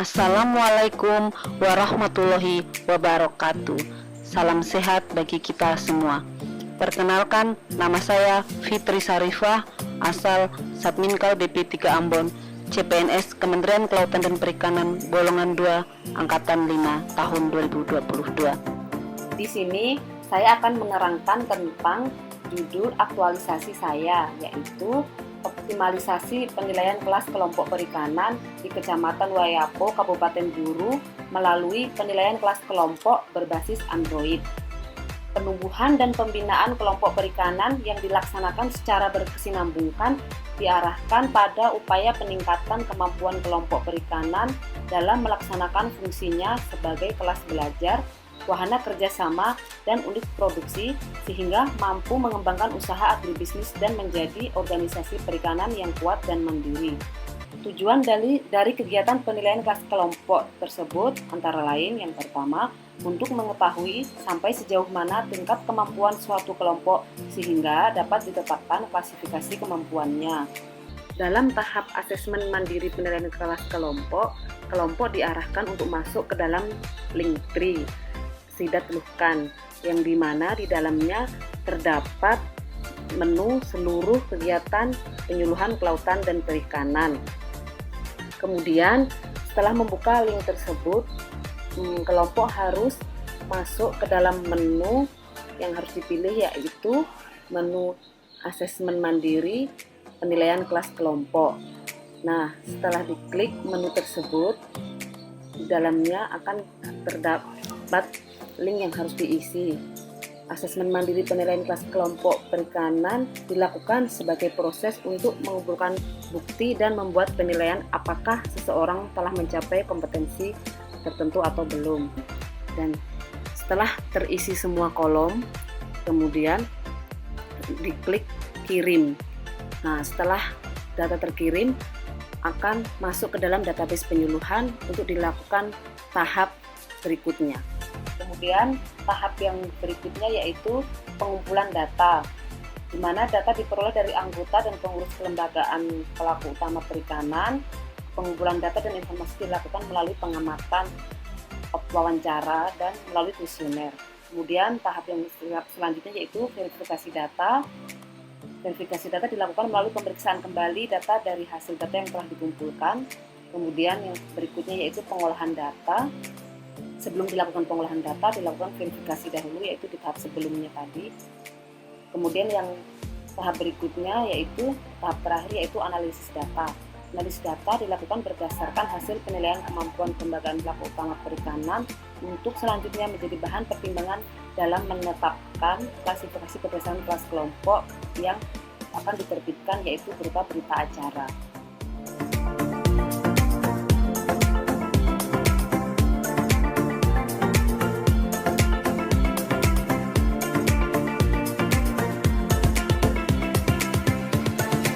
Assalamualaikum warahmatullahi wabarakatuh. Salam sehat bagi kita semua. Perkenalkan, nama saya Fitri Sarifah, asal Satminkal BP3 Ambon, CPNS Kementerian Kelautan dan Perikanan Bolongan 2, Angkatan 5, tahun 2022. Di sini saya akan menerangkan tentang judul aktualisasi saya, yaitu optimalisasi penilaian kelas kelompok perikanan di Kecamatan Wayapo, Kabupaten Buru melalui penilaian kelas kelompok berbasis Android. Penumbuhan dan pembinaan kelompok perikanan yang dilaksanakan secara berkesinambungan diarahkan pada upaya peningkatan kemampuan kelompok perikanan dalam melaksanakan fungsinya sebagai kelas belajar, wahana kerjasama, dan unit produksi sehingga mampu mengembangkan usaha agribisnis dan menjadi organisasi perikanan yang kuat dan mandiri. Tujuan dari kegiatan penilaian kelas kelompok tersebut antara lain yang pertama, untuk mengetahui sampai sejauh mana tingkat kemampuan suatu kelompok sehingga dapat ditetapkan klasifikasi kemampuannya. Dalam tahap asesmen mandiri penilaian kelas kelompok, kelompok diarahkan untuk masuk ke dalam Linktree Sidat Luhkan, yang dimana di dalamnya terdapat menu seluruh kegiatan penyuluhan kelautan dan perikanan. Kemudian setelah membuka link tersebut, kelompok harus masuk ke dalam menu yang harus dipilih, yaitu menu asesmen mandiri penilaian kelas kelompok. Nah, setelah diklik menu tersebut, di dalamnya akan terdapat link yang harus diisi. Asesmen mandiri penilaian kelas kelompok perikanan dilakukan sebagai proses untuk mengumpulkan bukti dan membuat penilaian apakah seseorang telah mencapai kompetensi tertentu atau belum. Dan setelah terisi semua kolom, kemudian diklik kirim. Nah, setelah data terkirim, akan masuk ke dalam database penyuluhan untuk dilakukan tahap berikutnya. Kemudian tahap yang berikutnya yaitu pengumpulan data, di mana data diperoleh dari anggota dan pengurus kelembagaan pelaku utama perikanan. Pengumpulan data dan informasi dilakukan melalui pengamatan, wawancara, dan melalui kuesioner. Kemudian tahap yang selanjutnya yaitu verifikasi data. Verifikasi data dilakukan melalui pemeriksaan kembali data dari hasil data yang telah dikumpulkan. Kemudian yang berikutnya yaitu pengolahan data. Sebelum dilakukan pengolahan data, dilakukan verifikasi dahulu, yaitu di tahap sebelumnya tadi. Kemudian yang tahap berikutnya yaitu tahap terakhir, yaitu analisis data. Analisis data dilakukan berdasarkan hasil penilaian kemampuan kelembagaan pelaku utama perikanan untuk selanjutnya menjadi bahan pertimbangan dalam menetapkan klasifikasi berdasarkan kelas kelompok yang akan diterbitkan, yaitu berupa berita acara.